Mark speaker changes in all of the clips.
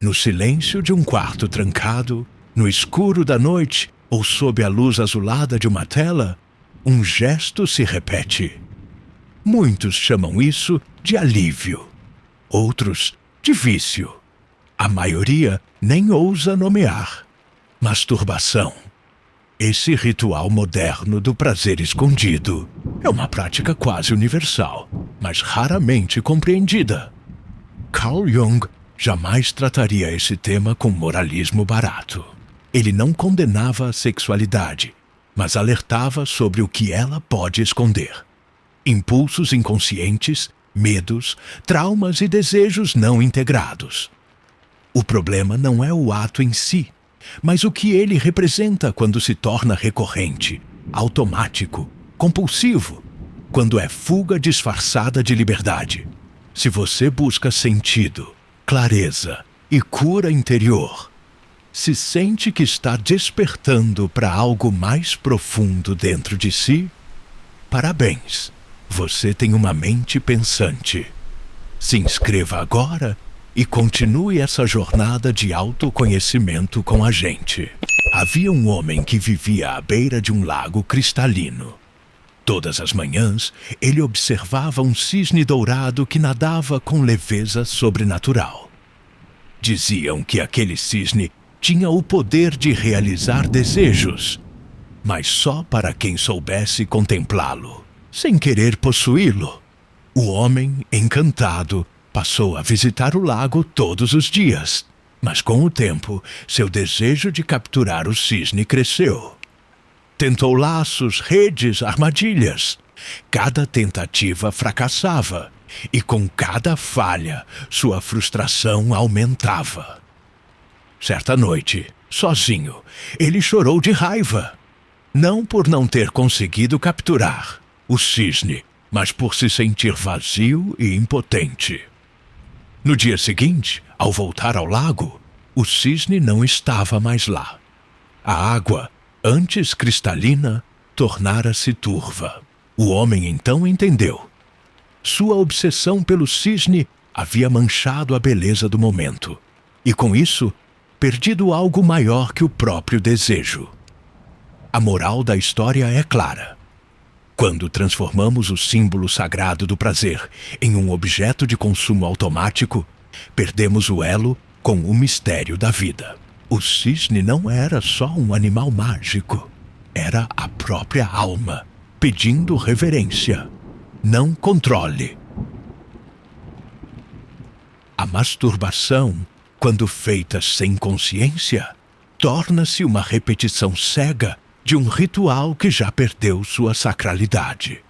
Speaker 1: No silêncio de um quarto trancado, no escuro da noite ou sob a luz azulada de uma tela, um gesto se repete. Muitos chamam isso de alívio, outros de vício. A maioria nem ousa nomear. Masturbação. Esse ritual moderno do prazer escondido é uma prática quase universal, mas raramente compreendida. Carl Jung jamais trataria esse tema com moralismo barato. Ele não condenava a sexualidade, mas alertava sobre o que ela pode esconder. Impulsos inconscientes, medos, traumas e desejos não integrados. O problema não é o ato em si, mas o que ele representa quando se torna recorrente, automático, compulsivo, quando é fuga disfarçada de liberdade. Se você busca sentido, clareza e cura interior, se sente que está despertando para algo mais profundo dentro de si, parabéns, você tem uma mente pensante. Se inscreva agora e continue essa jornada de autoconhecimento com a gente. Havia um homem que vivia à beira de um lago cristalino. Todas as manhãs, ele observava um cisne dourado que nadava com leveza sobrenatural. Diziam que aquele cisne tinha o poder de realizar desejos, mas só para quem soubesse contemplá-lo, sem querer possuí-lo. O homem, encantado, passou a visitar o lago todos os dias, mas com o tempo, seu desejo de capturar o cisne cresceu. Tentou laços, redes, armadilhas. Cada tentativa fracassava, e com cada falha, sua frustração aumentava. Certa noite, sozinho, ele chorou de raiva. Não por não ter conseguido capturar o cisne, mas por se sentir vazio e impotente. No dia seguinte, ao voltar ao lago, o cisne não estava mais lá. A água, antes cristalina, tornara-se turva. O homem então entendeu. Sua obsessão pelo cisne havia manchado a beleza do momento, e com isso, perdido algo maior que o próprio desejo. A moral da história é clara. Quando transformamos o símbolo sagrado do prazer em um objeto de consumo automático, perdemos o elo com o mistério da vida. O cisne não era só um animal mágico. Era a própria alma, pedindo reverência. Não controle. A masturbação, quando feita sem consciência, torna-se uma repetição cega de um ritual que já perdeu sua sacralidade.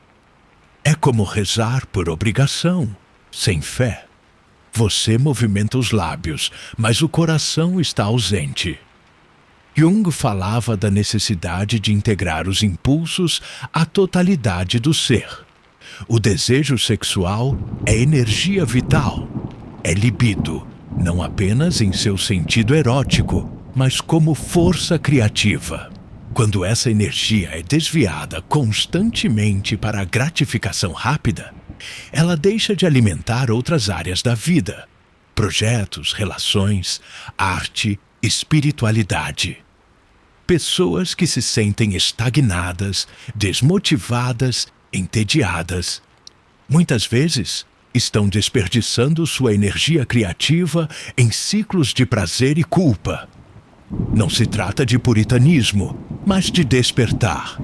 Speaker 1: É como rezar por obrigação, sem fé. Você movimenta os lábios, mas o coração está ausente. Jung falava da necessidade de integrar os impulsos à totalidade do ser. O desejo sexual é energia vital, é libido, não apenas em seu sentido erótico, mas como força criativa. Quando essa energia é desviada constantemente para a gratificação rápida, ela deixa de alimentar outras áreas da vida, projetos, relações, arte, espiritualidade. Pessoas que se sentem estagnadas, desmotivadas, entediadas, muitas vezes estão desperdiçando sua energia criativa em ciclos de prazer e culpa. Não se trata de puritanismo, mas de despertar.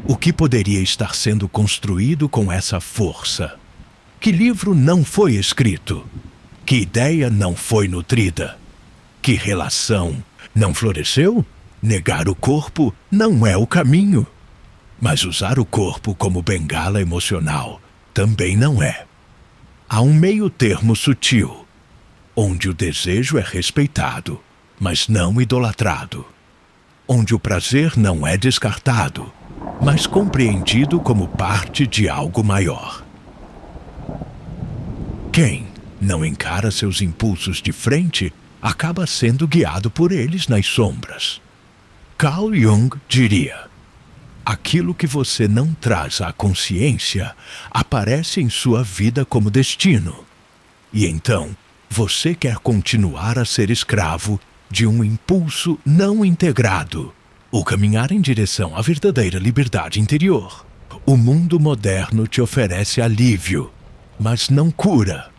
Speaker 1: O que poderia estar sendo construído com essa força? Que livro não foi escrito? Que ideia não foi nutrida? Que relação não floresceu? Negar o corpo não é o caminho. Mas usar o corpo como bengala emocional também não é. Há um meio-termo sutil, onde o desejo é respeitado, mas não idolatrado. Onde o prazer não é descartado, mas compreendido como parte de algo maior. Quem não encara seus impulsos de frente acaba sendo guiado por eles nas sombras. Carl Jung diria: aquilo que você não traz à consciência aparece em sua vida como destino. E então, você quer continuar a ser escravo de um impulso não integrado, ou caminhar em direção à verdadeira liberdade interior. O mundo moderno te oferece alívio, mas não cura.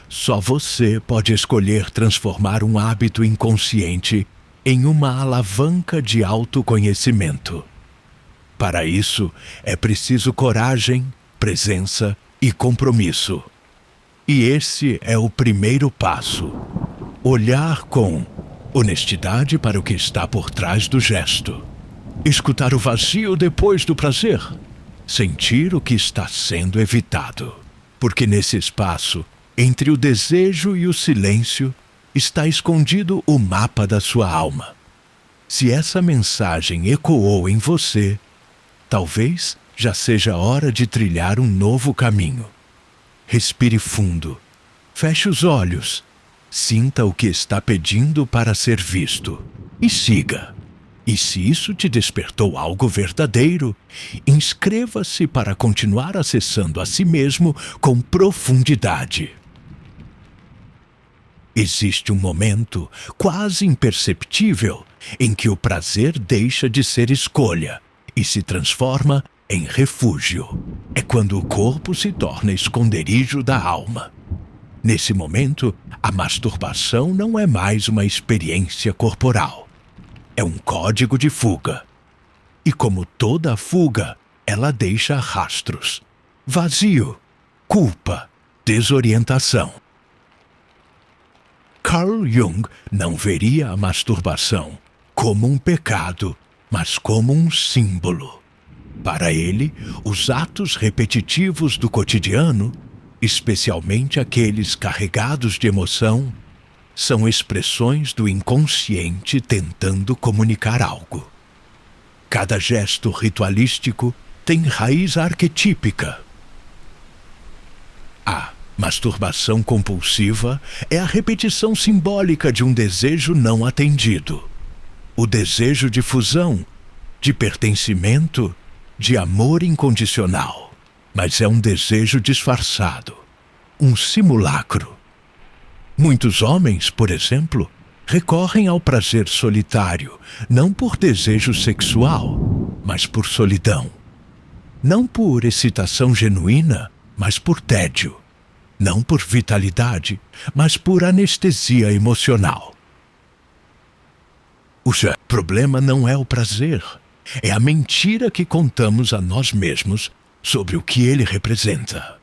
Speaker 1: Só você pode escolher transformar um hábito inconsciente em uma alavanca de autoconhecimento. Para isso, é preciso coragem, presença e compromisso. E esse é o primeiro passo. Olhar com honestidade para o que está por trás do gesto. Escutar o vazio depois do prazer. Sentir o que está sendo evitado. Porque nesse espaço, entre o desejo e o silêncio, está escondido o mapa da sua alma. Se essa mensagem ecoou em você, talvez já seja hora de trilhar um novo caminho. Respire fundo. Feche os olhos. Sinta o que está pedindo para ser visto. E siga. E se isso te despertou algo verdadeiro, inscreva-se para continuar acessando a si mesmo com profundidade. Existe um momento, quase imperceptível, em que o prazer deixa de ser escolha e se transforma em refúgio. É quando o corpo se torna esconderijo da alma. Nesse momento, a masturbação não é mais uma experiência corporal. É um código de fuga. E como toda fuga, ela deixa rastros. Vazio, culpa, desorientação. Carl Jung não veria a masturbação como um pecado, mas como um símbolo. Para ele, os atos repetitivos do cotidiano, especialmente aqueles carregados de emoção, são expressões do inconsciente tentando comunicar algo. Cada gesto ritualístico tem raiz arquetípica. A masturbação compulsiva é a repetição simbólica de um desejo não atendido. O desejo de fusão, de pertencimento, de amor incondicional. Mas é um desejo disfarçado, um simulacro. Muitos homens, por exemplo, recorrem ao prazer solitário, não por desejo sexual, mas por solidão. Não por excitação genuína, mas por tédio. Não por vitalidade, mas por anestesia emocional. O problema não é o prazer, é a mentira que contamos a nós mesmos sobre o que ele representa.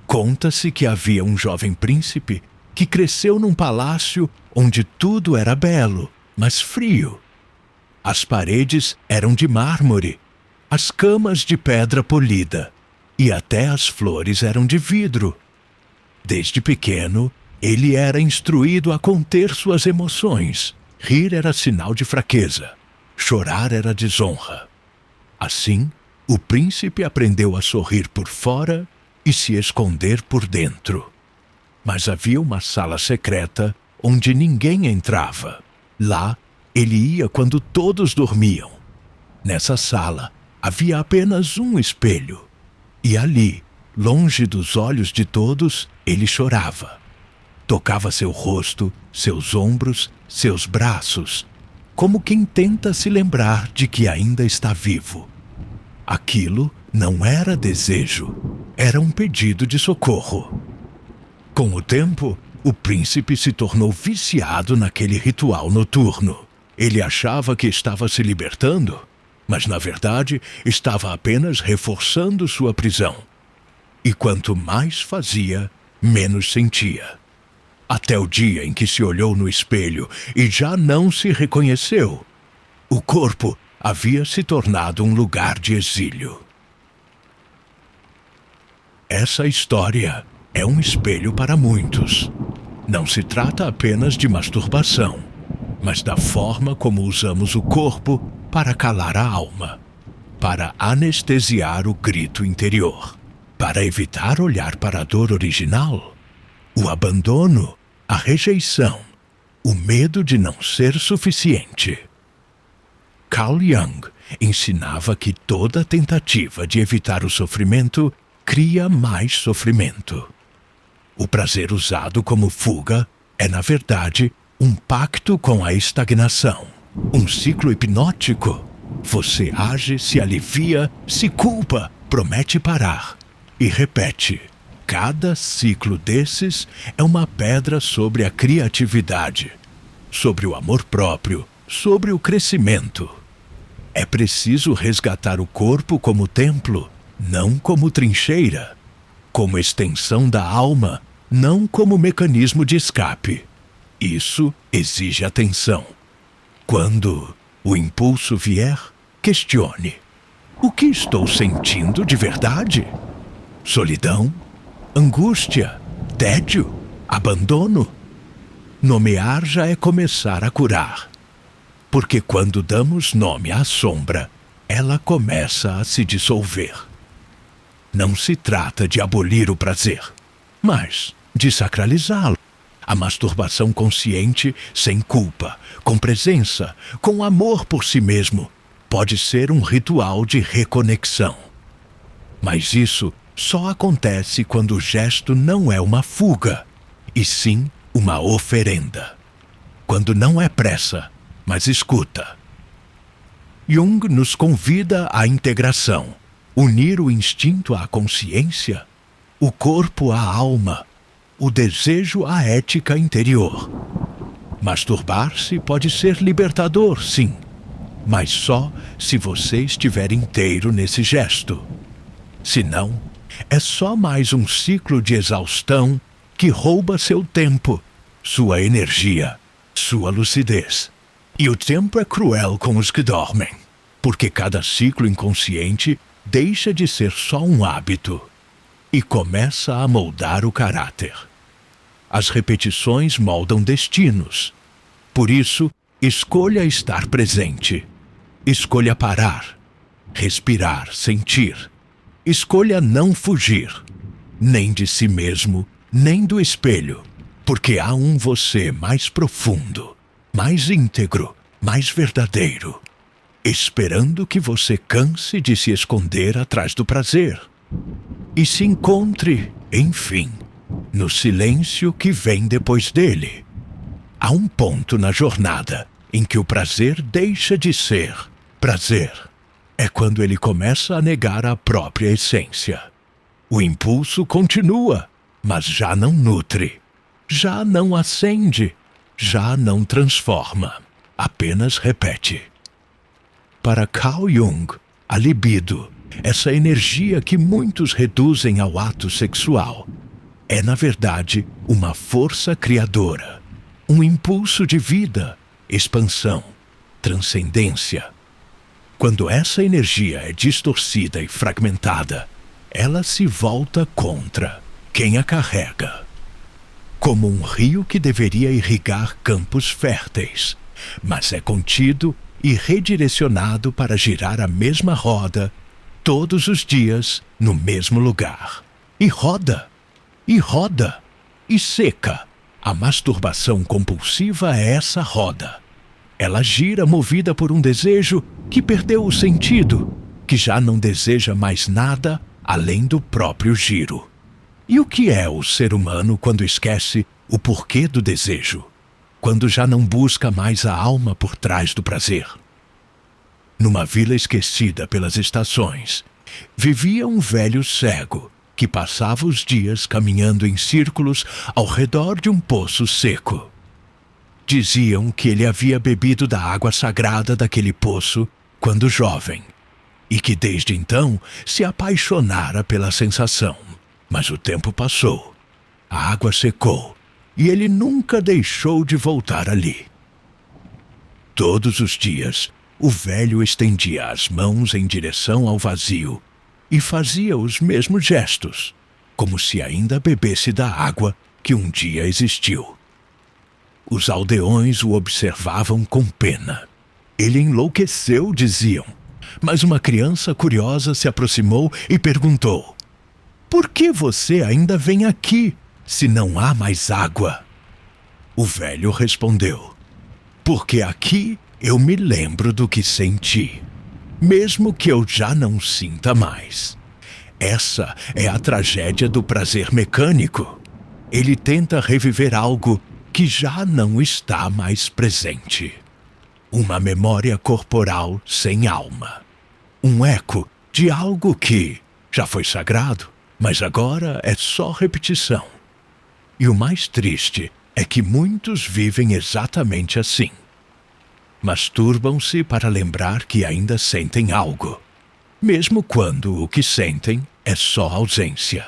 Speaker 1: Conta-se que havia um jovem príncipe que cresceu num palácio onde tudo era belo, mas frio. As paredes eram de mármore, as camas de pedra polida, e até as flores eram de vidro. Desde pequeno, ele era instruído a conter suas emoções. Rir era sinal de fraqueza, chorar era desonra. Assim, o príncipe aprendeu a sorrir por fora e se esconder por dentro. Mas havia uma sala secreta onde ninguém entrava. Lá, ele ia quando todos dormiam. Nessa sala, havia apenas um espelho. E ali, longe dos olhos de todos, ele chorava. Tocava seu rosto, seus ombros, seus braços, como quem tenta se lembrar de que ainda está vivo. Aquilo não era desejo, era um pedido de socorro. Com o tempo, o príncipe se tornou viciado naquele ritual noturno. Ele achava que estava se libertando, mas na verdade estava apenas reforçando sua prisão. E quanto mais fazia, menos sentia. Até o dia em que se olhou no espelho e já não se reconheceu. O corpo havia se tornado um lugar de exílio. Essa história é um espelho para muitos. Não se trata apenas de masturbação, mas da forma como usamos o corpo para calar a alma, para anestesiar o grito interior, para evitar olhar para a dor original, o abandono, a rejeição, o medo de não ser suficiente. Carl Jung ensinava que toda tentativa de evitar o sofrimento cria mais sofrimento. O prazer usado como fuga é, na verdade, um pacto com a estagnação. Um ciclo hipnótico. Você age, se alivia, se culpa, promete parar e repete. Cada ciclo desses é uma pedra sobre a criatividade, sobre o amor próprio, sobre o crescimento. É preciso resgatar o corpo como templo, não como trincheira, como extensão da alma, não como mecanismo de escape. Isso exige atenção. Quando o impulso vier, questione: o que estou sentindo de verdade? Solidão? Angústia? Tédio? Abandono? Nomear já é começar a curar. Porque quando damos nome à sombra, ela começa a se dissolver. Não se trata de abolir o prazer, mas de sacralizá-lo. A masturbação consciente, sem culpa, com presença, com amor por si mesmo, pode ser um ritual de reconexão. Mas isso só acontece quando o gesto não é uma fuga, e sim uma oferenda. Quando não é pressa, mas escuta. Jung nos convida à integração, unir o instinto à consciência, o corpo à alma, o desejo à ética interior. Masturbar-se pode ser libertador, sim, mas só se você estiver inteiro nesse gesto. Se não, é só mais um ciclo de exaustão que rouba seu tempo, sua energia, sua lucidez. E o tempo é cruel com os que dormem, porque cada ciclo inconsciente deixa de ser só um hábito e começa a moldar o caráter. As repetições moldam destinos. Por isso, escolha estar presente. Escolha parar, respirar, sentir. Escolha não fugir, nem de si mesmo, nem do espelho, porque há um você mais profundo, mais íntegro, mais verdadeiro, esperando que você canse de se esconder atrás do prazer e se encontre, enfim, no silêncio que vem depois dele. Há um ponto na jornada em que o prazer deixa de ser prazer. É quando ele começa a negar a própria essência. O impulso continua, mas já não nutre, já não acende, já não transforma, apenas repete. Para Carl Jung, a libido, essa energia que muitos reduzem ao ato sexual, é na verdade uma força criadora, um impulso de vida, expansão, transcendência. Quando essa energia é distorcida e fragmentada, ela se volta contra quem a carrega. Como um rio que deveria irrigar campos férteis, mas é contido e redirecionado para girar a mesma roda todos os dias no mesmo lugar. E roda, e roda, e seca. A masturbação compulsiva é essa roda. Ela gira movida por um desejo que perdeu o sentido, que já não deseja mais nada além do próprio giro. E o que é o ser humano quando esquece o porquê do desejo? Quando já não busca mais a alma por trás do prazer? Numa vila esquecida pelas estações, vivia um velho cego que passava os dias caminhando em círculos ao redor de um poço seco. Diziam que ele havia bebido da água sagrada daquele poço quando jovem, e que desde então se apaixonara pela sensação. Mas o tempo passou, a água secou, e ele nunca deixou de voltar ali. Todos os dias, o velho estendia as mãos em direção ao vazio e fazia os mesmos gestos, como se ainda bebesse da água que um dia existiu. Os aldeões o observavam com pena. Ele enlouqueceu, diziam, mas uma criança curiosa se aproximou e perguntou: "Por que você ainda vem aqui, se não há mais água?" O velho respondeu: "Porque aqui eu me lembro do que senti, mesmo que eu já não sinta mais. Essa é a tragédia do prazer mecânico. ele tenta reviver algo que já não está mais presente. Uma memória corporal sem alma. Um eco de algo que já foi sagrado, mas agora é só repetição. E o mais triste é que muitos vivem exatamente assim. Masturbam-se para lembrar que ainda sentem algo, mesmo quando o que sentem é só ausência.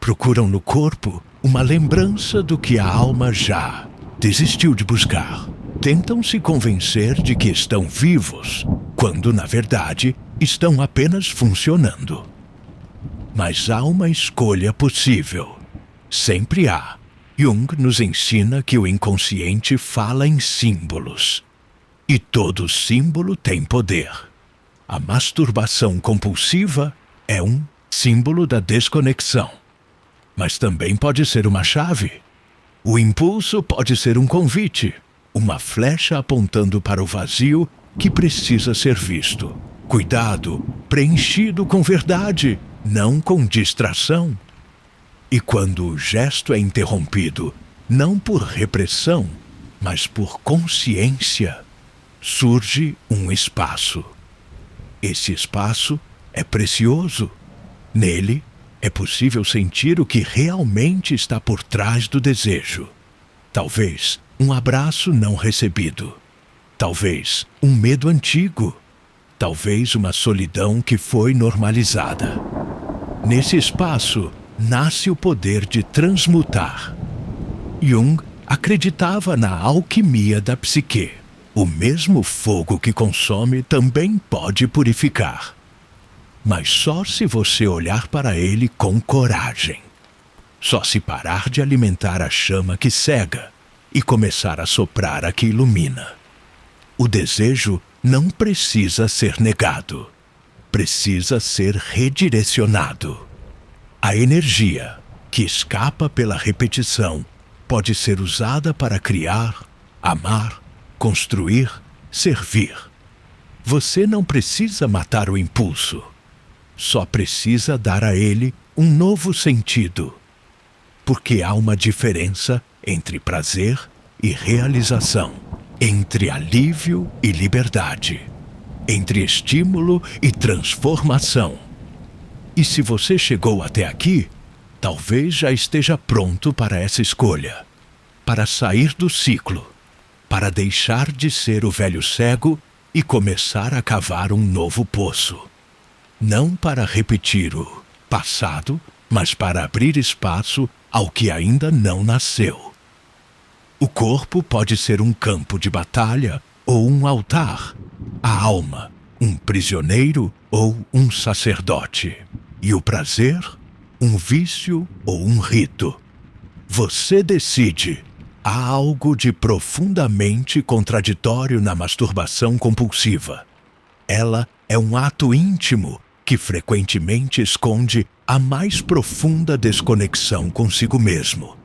Speaker 1: Procuram no corpo uma lembrança do que a alma já desistiu de buscar. Tentam se convencer de que estão vivos, quando na verdade estão apenas funcionando. Mas há uma escolha possível. Sempre há. Jung nos ensina que o inconsciente fala em símbolos. E todo símbolo tem poder. A masturbação compulsiva é um símbolo da desconexão. Mas também pode ser uma chave. O impulso pode ser um convite, uma flecha apontando para o vazio que precisa ser visto. Cuidado, preenchido com verdade, não com distração. E quando o gesto é interrompido, não por repressão, mas por consciência, surge um espaço. Esse espaço é precioso. Nele, é possível sentir o que realmente está por trás do desejo. Talvez um abraço não recebido. Talvez um medo antigo. Talvez uma solidão que foi normalizada. Nesse espaço, nasce o poder de transmutar. Jung acreditava na alquimia da psique. O mesmo fogo que consome também pode purificar. Mas só se você olhar para ele com coragem. Só se parar de alimentar a chama que cega e começar a soprar a que ilumina. O desejo não precisa ser negado. Precisa ser redirecionado. A energia, que escapa pela repetição, pode ser usada para criar, amar, construir, servir. Você não precisa matar o impulso. Só precisa dar a ele um novo sentido. Porque há uma diferença entre prazer e realização, entre alívio e liberdade, entre estímulo e transformação. E se você chegou até aqui, talvez já esteja pronto para essa escolha, para sair do ciclo, para deixar de ser o velho cego e começar a cavar um novo poço. Não para repetir o passado, mas para abrir espaço ao que ainda não nasceu. O corpo pode ser um campo de batalha ou um altar. A alma, um prisioneiro ou um sacerdote. E o prazer, um vício ou um rito. Você decide. Há algo de profundamente contraditório na masturbação compulsiva. Ela é um ato íntimo que frequentemente esconde a mais profunda desconexão consigo mesmo.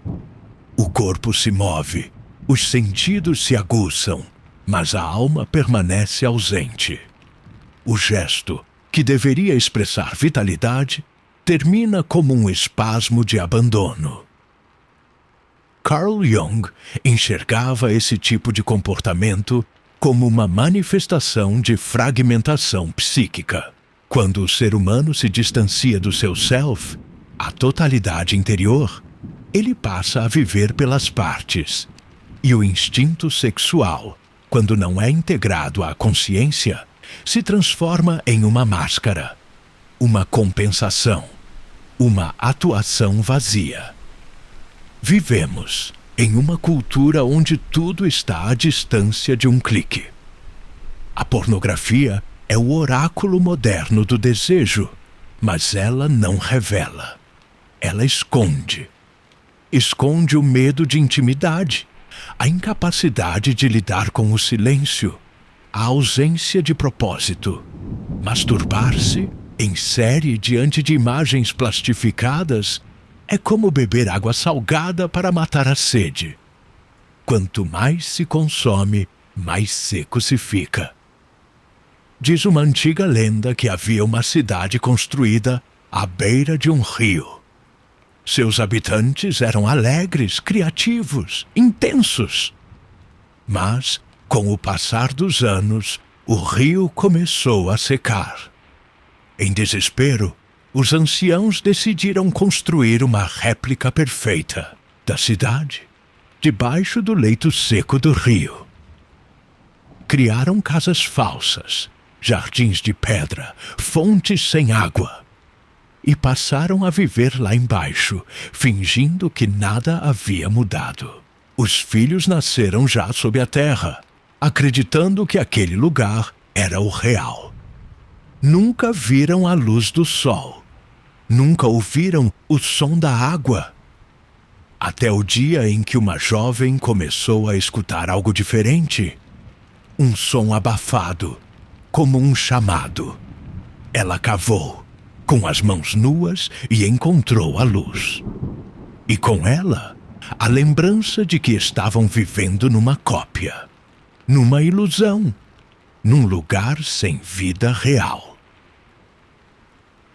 Speaker 1: O corpo se move, os sentidos se aguçam, mas a alma permanece ausente. O gesto, que deveria expressar vitalidade, termina como um espasmo de abandono. Carl Jung enxergava esse tipo de comportamento como uma manifestação de fragmentação psíquica. Quando o ser humano se distancia do seu self, a totalidade interior, ele passa a viver pelas partes. E o instinto sexual, quando não é integrado à consciência, se transforma em uma máscara, uma compensação, uma atuação vazia. Vivemos em uma cultura onde tudo está à distância de um clique. A pornografia é o oráculo moderno do desejo, mas ela não revela. Ela esconde. Esconde o medo de intimidade, a incapacidade de lidar com o silêncio, a ausência de propósito. Masturbar-se em série diante de imagens plastificadas é como beber água salgada para matar a sede. Quanto mais se consome, mais seco se fica. Diz uma antiga lenda que havia uma cidade construída à beira de um rio. Seus habitantes eram alegres, criativos, intensos. Mas, com o passar dos anos, o rio começou a secar. Em desespero, os anciãos decidiram construir uma réplica perfeita da cidade, debaixo do leito seco do rio. Criaram casas falsas, jardins de pedra, fontes sem água, e passaram a viver lá embaixo, fingindo que nada havia mudado. Os filhos nasceram já sob a terra, acreditando que aquele lugar era o real. Nunca viram a luz do sol. Nunca ouviram o som da água. Até o dia em que uma jovem começou a escutar algo diferente. Um som abafado, como um chamado. Ela cavou, com as mãos nuas, e encontrou a luz. E com ela, a lembrança de que estavam vivendo numa cópia, numa ilusão, num lugar sem vida real.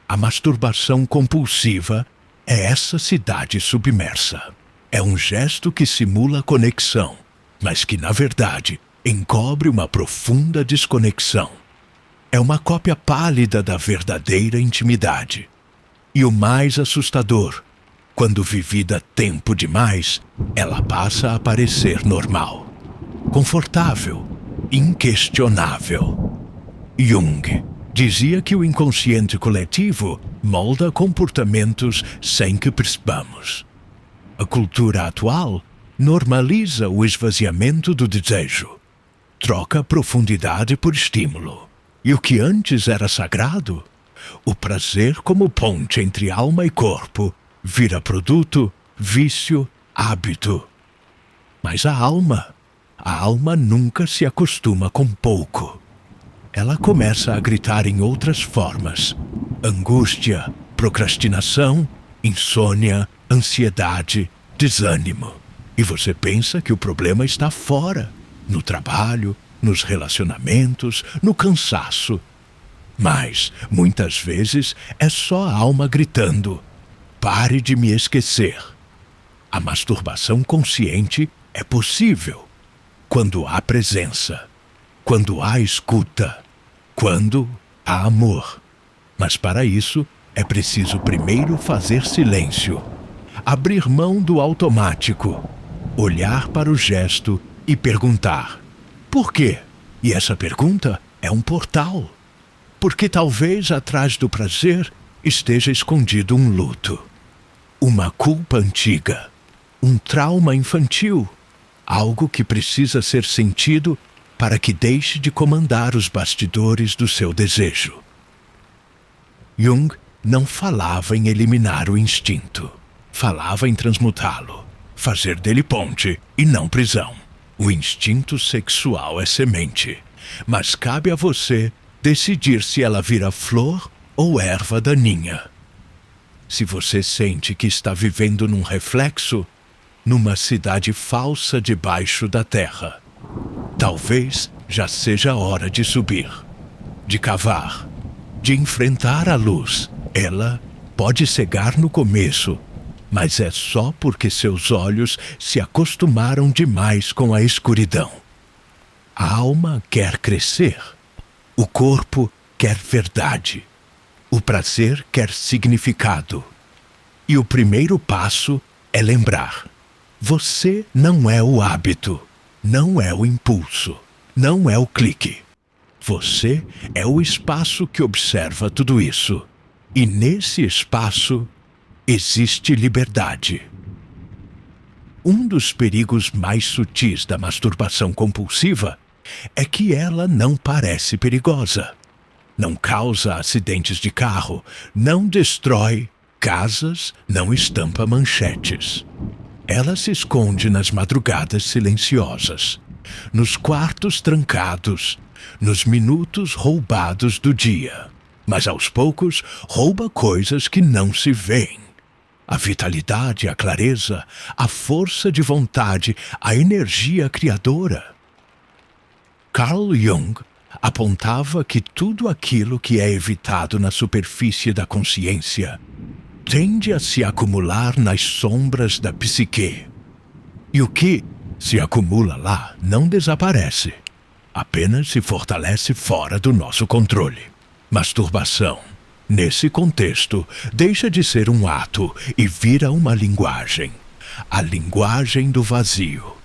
Speaker 1: A masturbação compulsiva é essa cidade submersa. É um gesto que simula conexão, mas que, na verdade, encobre uma profunda desconexão. É uma cópia pálida da verdadeira intimidade. E o mais assustador, quando vivida tempo demais, ela passa a parecer normal, confortável, inquestionável. Jung dizia que o inconsciente coletivo molda comportamentos sem que percebamos. A cultura atual normaliza o esvaziamento do desejo, troca profundidade por estímulo. E o que antes era sagrado, o prazer como ponte entre alma e corpo, vira produto, vício, hábito. Mas a alma nunca se acostuma com pouco. Ela começa a gritar em outras formas: angústia, procrastinação, insônia, ansiedade, desânimo. E você pensa que o problema está fora, no trabalho, nos relacionamentos, no cansaço. Mas, muitas vezes, é só a alma gritando: pare de me esquecer. A masturbação consciente é possível quando há presença, quando há escuta, quando há amor. Mas para isso é preciso primeiro fazer silêncio, abrir mão do automático, olhar para o gesto e perguntar: por quê? E essa pergunta é um portal, porque talvez atrás do prazer esteja escondido um luto, uma culpa antiga, um trauma infantil, algo que precisa ser sentido para que deixe de comandar os bastidores do seu desejo. Jung não falava em eliminar o instinto, falava em transmutá-lo, fazer dele ponte e não prisão. O instinto sexual é semente, mas cabe a você decidir se ela vira flor ou erva daninha. Se você sente que está vivendo num reflexo, numa cidade falsa debaixo da terra, talvez já seja a hora de subir, de cavar, de enfrentar a luz. Ela pode cegar no começo, mas é só porque seus olhos se acostumaram demais com a escuridão. A alma quer crescer, o corpo quer verdade, o prazer quer significado. E o primeiro passo é lembrar: você não é o hábito, não é o impulso, não é o clique. Você é o espaço que observa tudo isso. E nesse espaço existe liberdade. Um dos perigos mais sutis da masturbação compulsiva é que ela não parece perigosa. Não causa acidentes de carro, não destrói casas, não estampa manchetes. Ela se esconde nas madrugadas silenciosas, nos quartos trancados, nos minutos roubados do dia. Mas aos poucos rouba coisas que não se veem: a vitalidade, a clareza, a força de vontade, a energia criadora. Carl Jung apontava que tudo aquilo que é evitado na superfície da consciência tende a se acumular nas sombras da psique. E o que se acumula lá não desaparece, apenas se fortalece fora do nosso controle. Masturbação, nesse contexto, deixa de ser um ato e vira uma linguagem. A linguagem do vazio.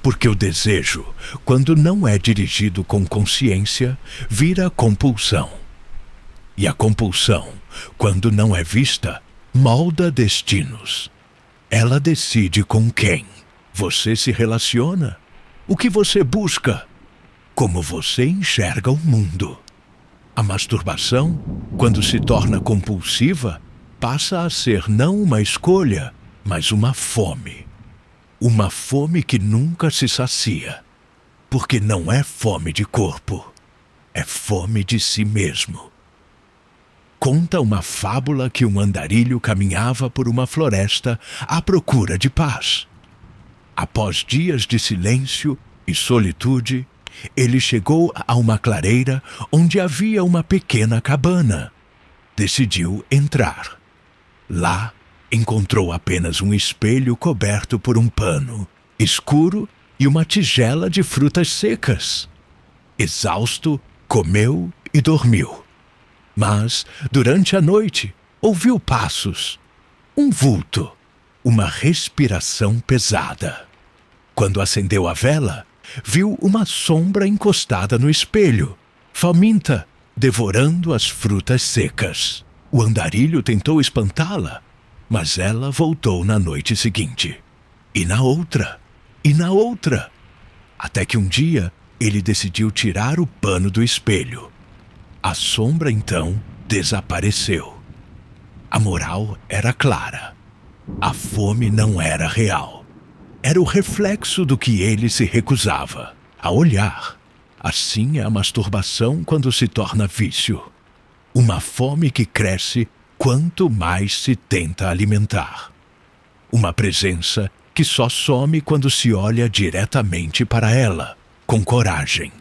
Speaker 1: Porque o desejo, quando não é dirigido com consciência, vira compulsão. E a compulsão, quando não é vista, molda destinos. Ela decide com quem você se relaciona, o que você busca, como você enxerga o mundo. A masturbação, quando se torna compulsiva, passa a ser não uma escolha, mas uma fome. Uma fome que nunca se sacia, porque não é fome de corpo, é fome de si mesmo. Conta uma fábula que um andarilho caminhava por uma floresta à procura de paz. Após dias de silêncio e solitude, ele chegou a uma clareira onde havia uma pequena cabana. Decidiu entrar. Lá, encontrou apenas um espelho coberto por um pano escuro e uma tigela de frutas secas. Exausto, comeu e dormiu. Mas, durante a noite, ouviu passos, um vulto, uma respiração pesada. Quando acendeu a vela, viu uma sombra encostada no espelho, faminta, devorando as frutas secas. O andarilho tentou espantá-la, mas ela voltou na noite seguinte. E na outra, até que um dia ele decidiu tirar o pano do espelho. A sombra então desapareceu. A moral era clara. A fome não era real. Era o reflexo do que ele se recusava a olhar. Assim é a masturbação quando se torna vício. Uma fome que cresce quanto mais se tenta alimentar. Uma presença que só some quando se olha diretamente para ela, com coragem,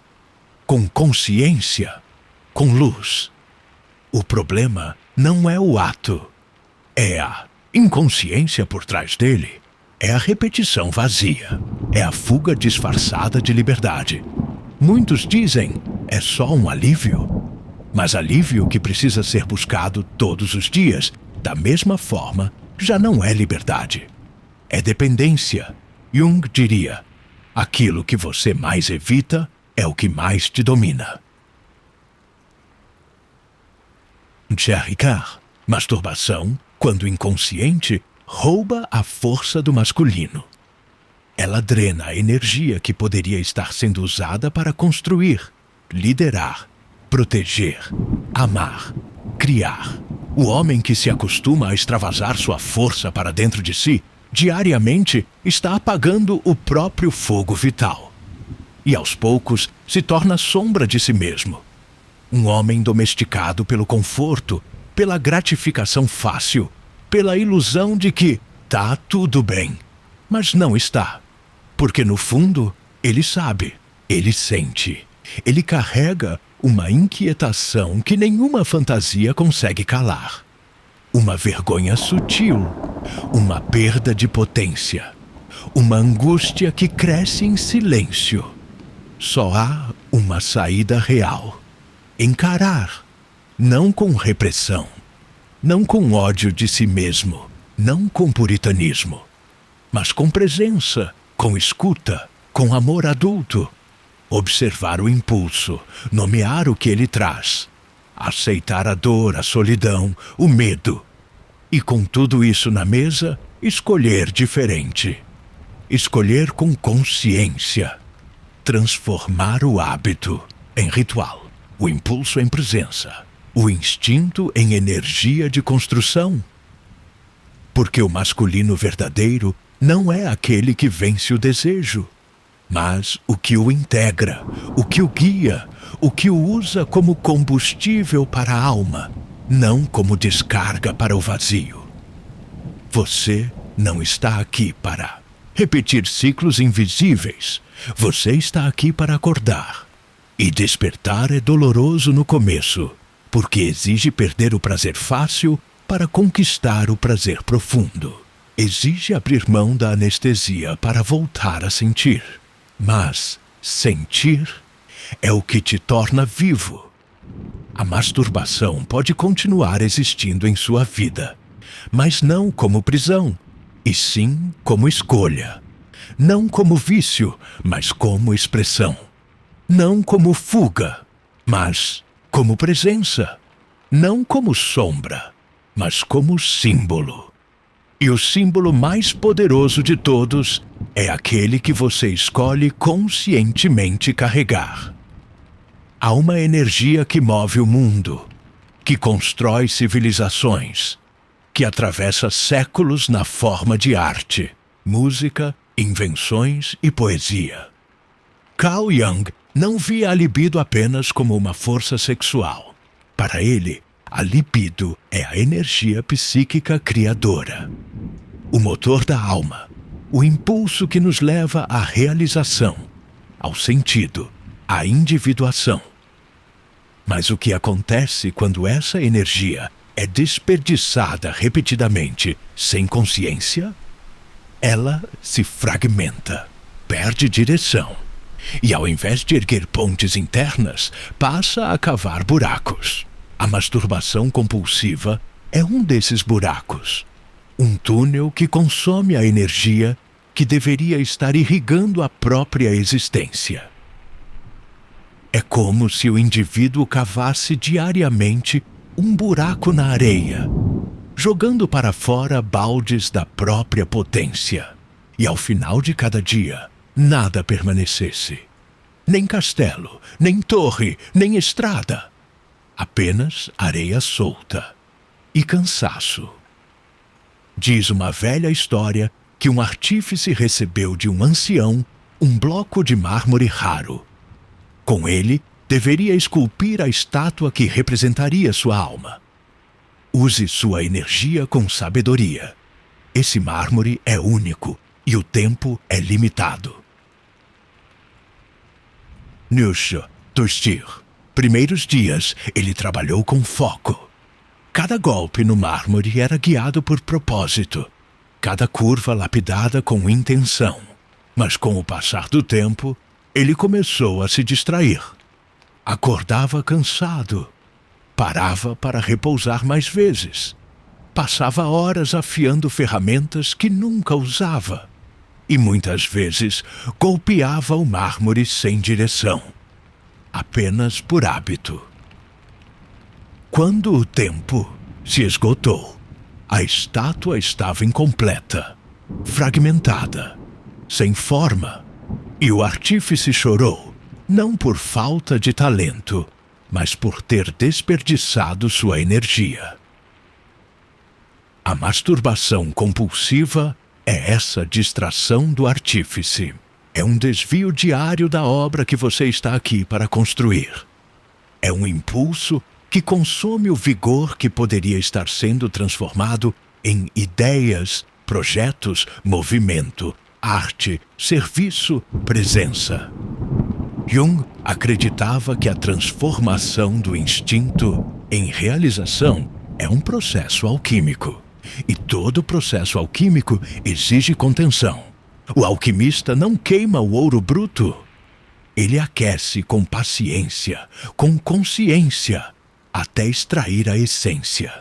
Speaker 1: com consciência, com luz. O problema não é o ato, é a inconsciência por trás dele. É a repetição vazia, é a fuga disfarçada de liberdade. Muitos dizem, é só um alívio. Mas alívio que precisa ser buscado todos os dias, da mesma forma, já não é liberdade. É dependência. Jung diria, aquilo que você mais evita é o que mais te domina. Ricard, masturbação, quando inconsciente, rouba a força do masculino. Ela drena a energia que poderia estar sendo usada para construir, liderar, proteger, amar, criar. O homem que se acostuma a extravasar sua força para dentro de si, diariamente está apagando o próprio fogo vital. E aos poucos se torna sombra de si mesmo. Um homem domesticado pelo conforto, pela gratificação fácil, pela ilusão de que tá tudo bem. Mas não está. Porque no fundo, ele sabe, ele sente, ele carrega uma inquietação que nenhuma fantasia consegue calar. Uma vergonha sutil, uma perda de potência, uma angústia que cresce em silêncio. Só há uma saída real. Encarar, não com repressão, não com ódio de si mesmo, não com puritanismo, mas com presença, com escuta, com amor adulto. Observar o impulso, nomear o que ele traz, aceitar a dor, a solidão, o medo. E com tudo isso na mesa, escolher diferente. Escolher com consciência. Transformar o hábito em ritual, o impulso em presença, o instinto em energia de construção. Porque o masculino verdadeiro não é aquele que vence o desejo, mas o que o integra, o que o guia, o que o usa como combustível para a alma, não como descarga para o vazio. Você não está aqui para repetir ciclos invisíveis. Você está aqui para acordar. E despertar é doloroso no começo, porque exige perder o prazer fácil para conquistar o prazer profundo. Exige abrir mão da anestesia para voltar a sentir. Mas sentir é o que te torna vivo. A masturbação pode continuar existindo em sua vida, mas não como prisão, e sim como escolha. Não como vício, mas como expressão. Não como fuga, mas como presença. Não como sombra, mas como símbolo. E o símbolo mais poderoso de todos é aquele que você escolhe conscientemente carregar. Há uma energia que move o mundo, que constrói civilizações, que atravessa séculos na forma de arte, música, invenções e poesia. Carl Jung não via a libido apenas como uma força sexual. Para ele, a libido é a energia psíquica criadora, o motor da alma, o impulso que nos leva à realização, ao sentido, à individuação. Mas o que acontece quando essa energia é desperdiçada repetidamente, sem consciência? Ela se fragmenta, perde direção, e ao invés de erguer pontes internas, passa a cavar buracos. A masturbação compulsiva é um desses buracos. Um túnel que consome a energia que deveria estar irrigando a própria existência. É como se o indivíduo cavasse diariamente um buraco na areia, jogando para fora baldes da própria potência, e ao final de cada dia, nada permanecesse. Nem castelo, nem torre, nem estrada. Apenas areia solta e cansaço. Diz uma velha história que um artífice recebeu de um ancião um bloco de mármore raro. Com ele, deveria esculpir a estátua que representaria sua alma. Use sua energia com sabedoria. Esse mármore é único e o tempo é limitado. Nietzsche, Tostir. Primeiros dias, ele trabalhou com foco. Cada golpe no mármore era guiado por propósito. Cada curva lapidada com intenção. Mas com o passar do tempo, ele começou a se distrair. Acordava cansado. Parava para repousar mais vezes. Passava horas afiando ferramentas que nunca usava. E muitas vezes golpeava o mármore sem direção. Apenas por hábito. Quando o tempo se esgotou, a estátua estava incompleta, fragmentada, sem forma, e o artífice chorou, não por falta de talento, mas por ter desperdiçado sua energia. A masturbação compulsiva é essa distração do artífice. É um desvio diário da obra que você está aqui para construir. É um impulso que consome o vigor que poderia estar sendo transformado em ideias, projetos, movimento, arte, serviço, presença. Jung acreditava que a transformação do instinto em realização é um processo alquímico. E todo processo alquímico exige contenção. O alquimista não queima o ouro bruto. Ele aquece com paciência, com consciência, até extrair a essência.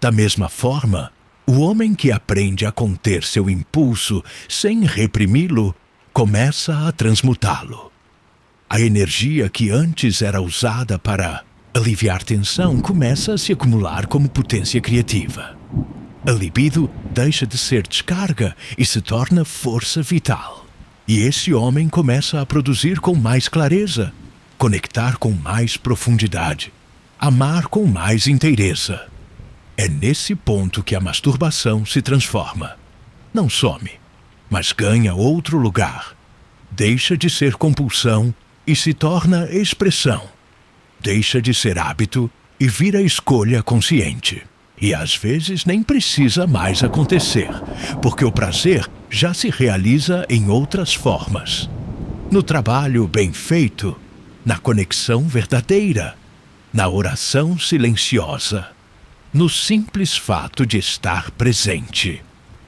Speaker 1: Da mesma forma, o homem que aprende a conter seu impulso sem reprimi-lo, começa a transmutá-lo. A energia que antes era usada para aliviar tensão começa a se acumular como potência criativa. A libido deixa de ser descarga e se torna força vital. E esse homem começa a produzir com mais clareza, conectar com mais profundidade, amar com mais inteireza. É nesse ponto que a masturbação se transforma. Não some, mas ganha outro lugar. Deixa de ser compulsão e se torna expressão. Deixa de ser hábito e vira escolha consciente. E às vezes nem precisa mais acontecer, porque o prazer já se realiza em outras formas. No trabalho bem feito, na conexão verdadeira, na oração silenciosa, no simples fato de estar presente.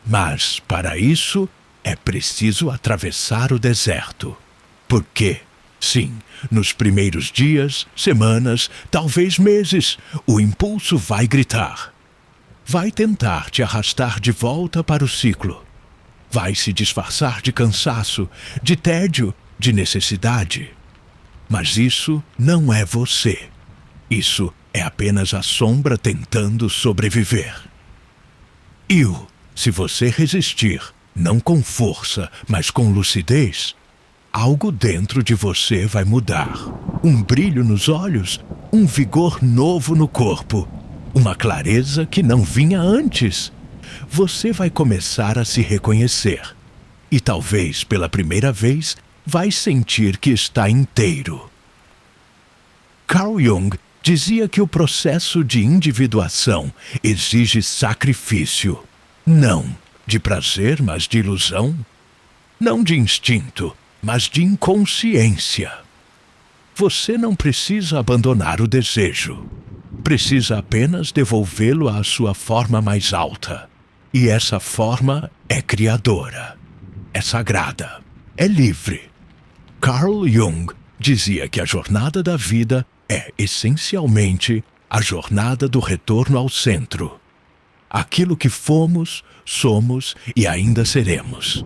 Speaker 1: Mas, para isso, é preciso atravessar o deserto. Porque, sim, nos primeiros dias, semanas, talvez meses, o impulso vai gritar. Vai tentar te arrastar de volta para o ciclo. Vai se disfarçar de cansaço, de tédio, de necessidade. Mas isso não é você. Isso é apenas a sombra tentando sobreviver. Se você resistir, não com força, mas com lucidez, algo dentro de você vai mudar. Um brilho nos olhos, um vigor novo no corpo, uma clareza que não vinha antes. Você vai começar a se reconhecer. E talvez, pela primeira vez, vai sentir que está inteiro. Carl Jung dizia que o processo de individuação exige sacrifício. Não de prazer, mas de ilusão. Não de instinto, mas de inconsciência. Você não precisa abandonar o desejo. Precisa apenas devolvê-lo à sua forma mais alta. E essa forma é criadora, é sagrada, é livre. Carl Jung dizia que a jornada da vida é, essencialmente, a jornada do retorno ao centro. Aquilo que fomos, somos e ainda seremos.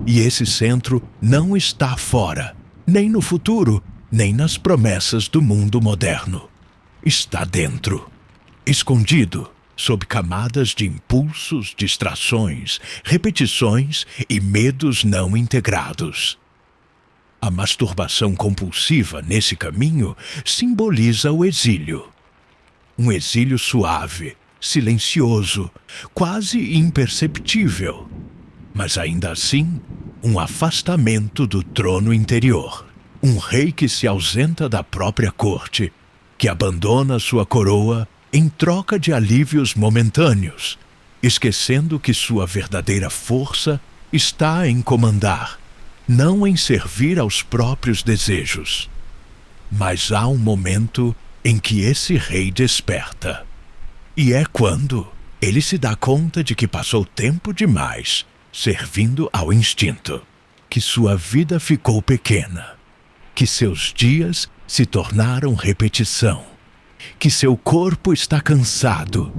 Speaker 1: E esse centro não está fora, nem no futuro, nem nas promessas do mundo moderno. Está dentro, escondido, sob camadas de impulsos, distrações, repetições e medos não integrados. A masturbação compulsiva nesse caminho simboliza o exílio. Um exílio suave, silencioso, quase imperceptível, mas ainda assim, um afastamento do trono interior. Um rei que se ausenta da própria corte, que abandona sua coroa em troca de alívios momentâneos, esquecendo que sua verdadeira força está em comandar, não em servir aos próprios desejos. Mas há um momento em que esse rei desperta. E é quando ele se dá conta de que passou tempo demais servindo ao instinto, que sua vida ficou pequena, que seus dias se tornaram repetição, que seu corpo está cansado,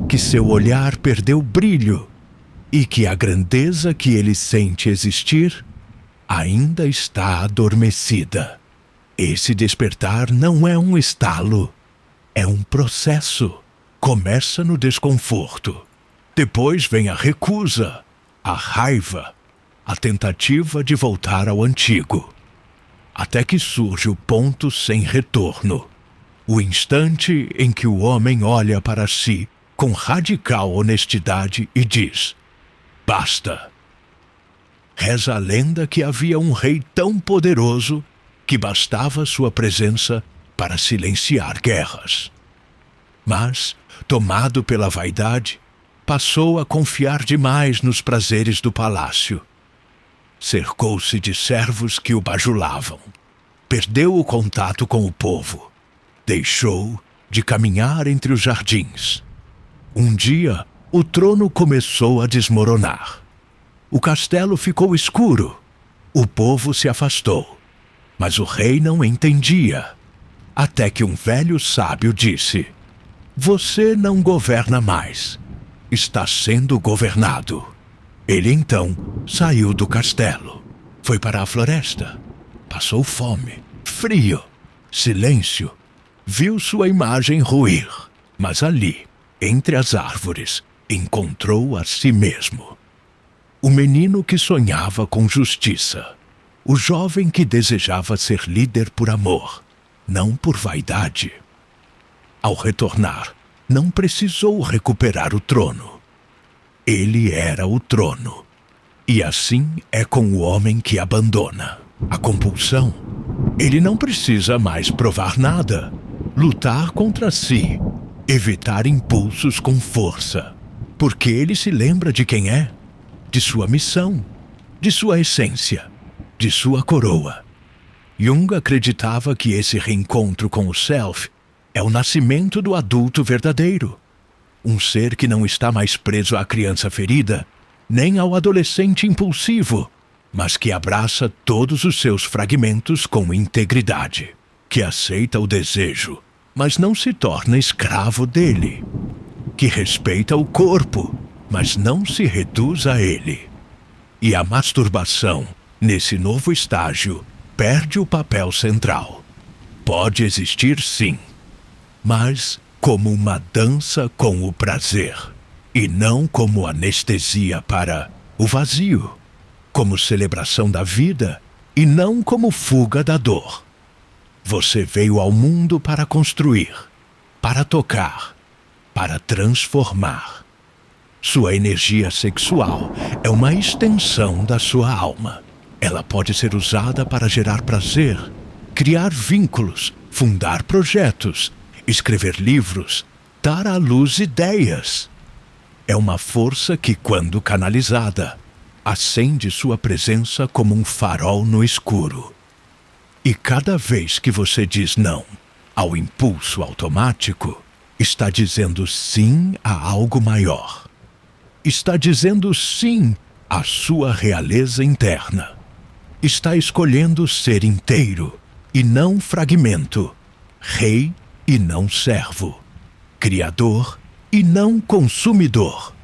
Speaker 1: que seu olhar perdeu brilho e que a grandeza que ele sente existir ainda está adormecida. Esse despertar não é um estalo, é um processo. Começa no desconforto. Depois vem a recusa, a raiva, a tentativa de voltar ao antigo. Até que surge o ponto sem retorno. O instante em que o homem olha para si com radical honestidade e diz: basta. Reza a lenda que havia um rei tão poderoso que bastava sua presença para silenciar guerras. Mas, tomado pela vaidade, passou a confiar demais nos prazeres do palácio. Cercou-se de servos que o bajulavam. Perdeu o contato com o povo. Deixou de caminhar entre os jardins. Um dia, o trono começou a desmoronar. O castelo ficou escuro. O povo se afastou. Mas o rei não entendia. Até que um velho sábio disse: você não governa mais. Está sendo governado. Ele então saiu do castelo. Foi para a floresta. Passou fome, frio, silêncio. Viu sua imagem ruir. Mas ali, entre as árvores, encontrou a si mesmo. O menino que sonhava com justiça. O jovem que desejava ser líder por amor, não por vaidade. Ao retornar, não precisou recuperar o trono. Ele era o trono. E assim é com o homem que abandona a compulsão. Ele não precisa mais provar nada, lutar contra si, evitar impulsos com força, porque ele se lembra de quem é, de sua missão, de sua essência, de sua coroa. Jung acreditava que esse reencontro com o Self é o nascimento do adulto verdadeiro. Um ser que não está mais preso à criança ferida, nem ao adolescente impulsivo, mas que abraça todos os seus fragmentos com integridade, que aceita o desejo, mas não se torna escravo dele, que respeita o corpo, mas não se reduz a ele. E a masturbação, nesse novo estágio, perde o papel central. Pode existir sim, mas como uma dança com o prazer, e não como anestesia para o vazio, como celebração da vida e não como fuga da dor. Você veio ao mundo para construir, para tocar, para transformar. Sua energia sexual é uma extensão da sua alma. Ela pode ser usada para gerar prazer, criar vínculos, fundar projetos, escrever livros, dar à luz ideias. É uma força que, quando canalizada, acende sua presença como um farol no escuro. E cada vez que você diz não ao impulso automático, está dizendo sim a algo maior. Está dizendo sim à sua realeza interna. Está escolhendo ser inteiro e não fragmento, rei e não servo, criador e não consumidor.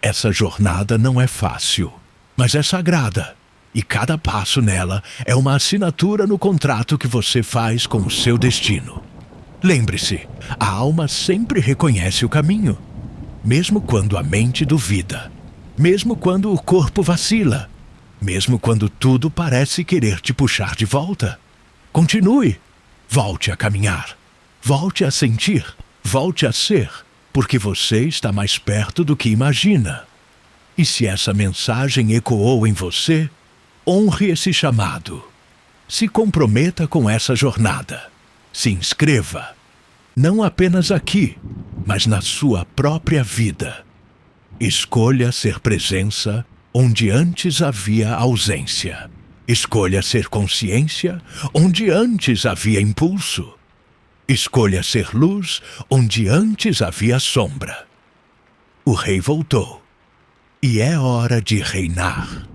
Speaker 1: Essa jornada não é fácil, mas é sagrada, e cada passo nela é uma assinatura no contrato que você faz com o seu destino. Lembre-se, a alma sempre reconhece o caminho, mesmo quando a mente duvida, mesmo quando o corpo vacila, mesmo quando tudo parece querer te puxar de volta. Continue, volte a caminhar, volte a sentir, volte a ser, porque você está mais perto do que imagina. E se essa mensagem ecoou em você, honre esse chamado. Se comprometa com essa jornada. Se inscreva, não apenas aqui, mas na sua própria vida. Escolha ser presença onde antes havia ausência. Escolha ser consciência onde antes havia impulso. Escolha ser luz onde antes havia sombra. O rei voltou, e é hora de reinar.